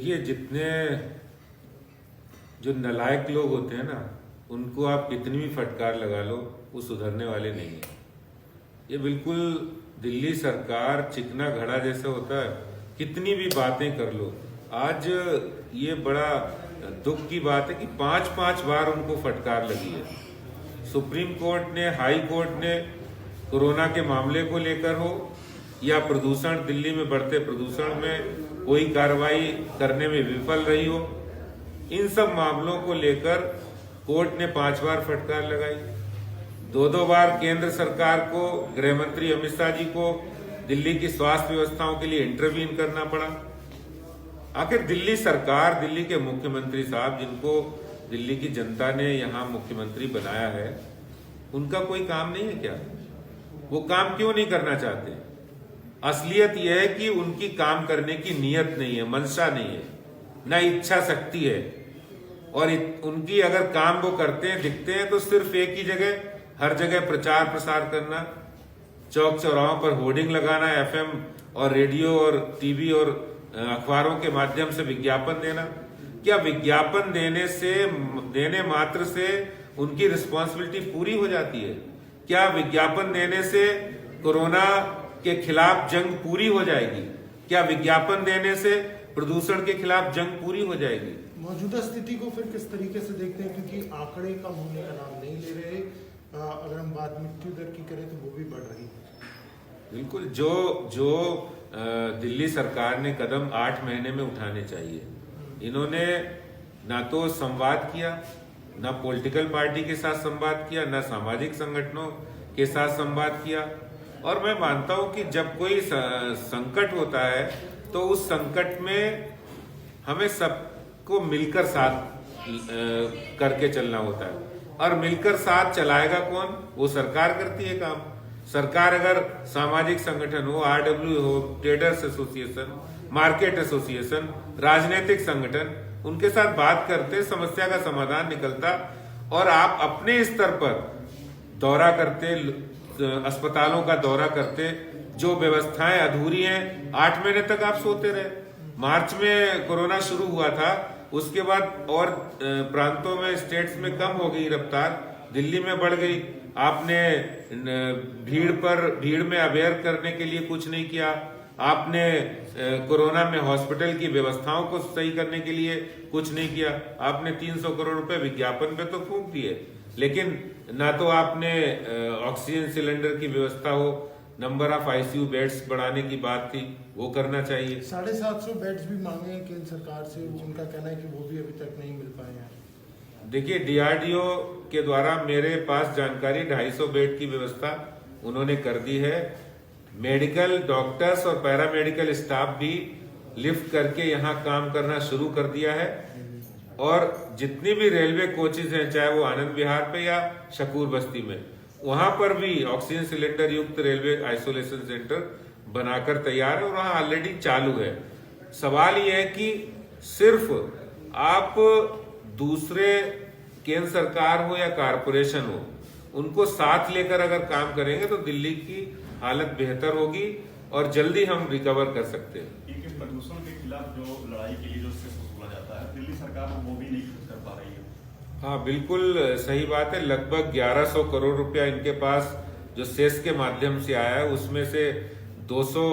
देखिए, जितने जो नालायक लोग होते हैं ना, उनको आप कितनी भी फटकार लगा लो, वो सुधरने वाले नहीं है। ये बिल्कुल दिल्ली सरकार चिकना घड़ा जैसे होता है, कितनी भी बातें कर लो। आज ये बड़ा दुख की बात है कि 5-5 बार उनको फटकार लगी है। सुप्रीम कोर्ट ने, हाई कोर्ट ने कोरोना के मामले को लेकर हो या प्रदूषण, दिल्ली में बढ़ते प्रदूषण में कोई कार्रवाई करने में विफल रही हो, इन सब मामलों को लेकर कोर्ट ने 5 बार फटकार लगाई। 2-2 बार केंद्र सरकार को, गृह मंत्री अमित शाह जी को दिल्ली की स्वास्थ्य व्यवस्थाओं के लिए इंटरवीन करना पड़ा। आखिर दिल्ली सरकार, दिल्ली के मुख्यमंत्री साहब, जिनको दिल्ली की जनता ने यहाँ मुख्यमंत्री बनाया है, उनका कोई काम नहीं है क्या? वो काम क्यों नहीं करना चाहते? असलियत यह है कि उनकी काम करने की नीयत नहीं है, मंशा नहीं है, ना इच्छा शक्ति है। और उनकी अगर काम वो करते हैं, दिखते हैं, तो सिर्फ एक ही जगह, हर जगह प्रचार प्रसार करना, चौक चौराहों पर होर्डिंग लगाना, एफएम और रेडियो और टीवी और अखबारों के माध्यम से विज्ञापन देना। क्या विज्ञापन देने मात्र से उनकी रिस्पॉन्सिबिलिटी पूरी हो जाती है? क्या विज्ञापन देने से कोरोना के खिलाफ जंग पूरी हो जाएगी? क्या विज्ञापन देने से प्रदूषण के खिलाफ जंग पूरी हो जाएगी? मौजूदा स्थिति को फिर किस तरीके से देखते हैं, क्योंकि आंकड़े कम होने का नाम नहीं ले रहे। अगर हम बात मृत्यु दर की करें तो वो भी बढ़ रही है। बिल्कुल, जो दिल्ली सरकार ने कदम 8 महीने में उठाने चाहिए, इन्होंने ना तो संवाद किया, ना पॉलिटिकल पार्टी के साथ संवाद किया, ना सामाजिक संगठनों के साथ संवाद किया। और मैं मानता हूं कि जब कोई संकट होता है तो उस संकट में हमें सबको मिलकर साथ करके चलना होता है। और मिलकर साथ चलाएगा कौन? वो सरकार करती है काम। सरकार अगर सामाजिक संगठन हो, आरडब्ल्यू हो, ट्रेडर्स एसोसिएशन, मार्केट एसोसिएशन, राजनीतिक संगठन, उनके साथ बात करते, समस्या का समाधान निकलता। और आप अपने स्तर पर दौरा करते, अस्पतालों का दौरा करते, जो व्यवस्थाएं अधूरी हैं, 8 महीने तक आप सोते रहे। मार्च में कोरोना शुरू हुआ था, उसके बाद और प्रांतों में, स्टेट्स में कम हो गई रफ्तार, दिल्ली में बढ़ गई। आपने भीड़ में अवेयर करने के लिए कुछ नहीं किया। आपने कोरोना में हॉस्पिटल की व्यवस्थाओं को सही करने के लिए कुछ नहीं किया। आपने 300 करोड़ रुपए विज्ञापन पे तो फूंक दिए, लेकिन ना तो आपने ऑक्सीजन सिलेंडर की व्यवस्था हो, नंबर ऑफ आईसीयू बेड्स बढ़ाने की बात थी, वो करना चाहिए। 750 बेड्स भी मांगे हैं केंद्र सरकार से, उनका कहना है कि वो भी अभी तक नहीं मिल पाए हैं। देखिए, डीआरडीओ के द्वारा मेरे पास जानकारी 250 बेड की व्यवस्था उन्होंने कर दी है। मेडिकल डॉक्टर्स और पैरामेडिकल स्टाफ भी लिफ्ट करके यहाँ काम करना शुरू कर दिया है। और जितनी भी रेलवे कोचेज हैं, चाहे वो आनंद विहार पे या शकूर बस्ती में, वहां पर भी ऑक्सीजन सिलेंडर युक्त रेलवे आइसोलेशन सेंटर बनाकर तैयार है और वहां ऑलरेडी चालू है। सवाल यह है कि सिर्फ आप दूसरे, केंद्र सरकार हो या कारपोरेशन हो, उनको साथ लेकर अगर काम करेंगे तो दिल्ली की हालत बेहतर होगी और जल्दी हम रिकवर कर सकते हैं। प्रदूषण के खिलाफ जो लड़ाई के लिए जो सेस वसूला जाता है, दिल्ली सरकार वो भी नहीं कर पा रही है। हाँ, बिल्कुल सही बात है। लगभग 1100 करोड़ रुपया इनके पास जो सेस के माध्यम से आया है, उसमें से 200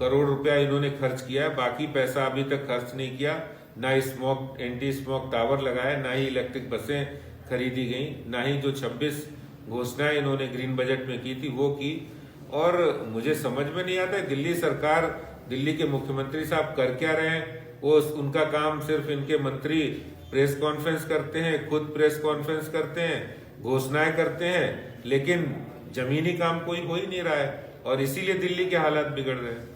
करोड़ रुपया इन्होंने खर्च किया है। बाकी पैसा अभी तक खर्च नहीं किया। ना स्मोक, एंटी स्मोक टावर लगाया, ना ही इलेक्ट्रिक बसें खरीदी गई, ना ही जो 26 घोषणाएं इन्होंने ग्रीन बजट में की थी वो की। और मुझे समझ में नहीं आता है दिल्ली सरकार, दिल्ली के मुख्यमंत्री साहब कर क्या रहे हैं। वो उनका काम सिर्फ, इनके मंत्री प्रेस कॉन्फ्रेंस करते हैं, खुद प्रेस कॉन्फ्रेंस करते हैं, घोषणाएं करते हैं, लेकिन जमीनी काम कोई हो ही नहीं रहा है। और इसीलिए दिल्ली के हालात बिगड़ रहे हैं।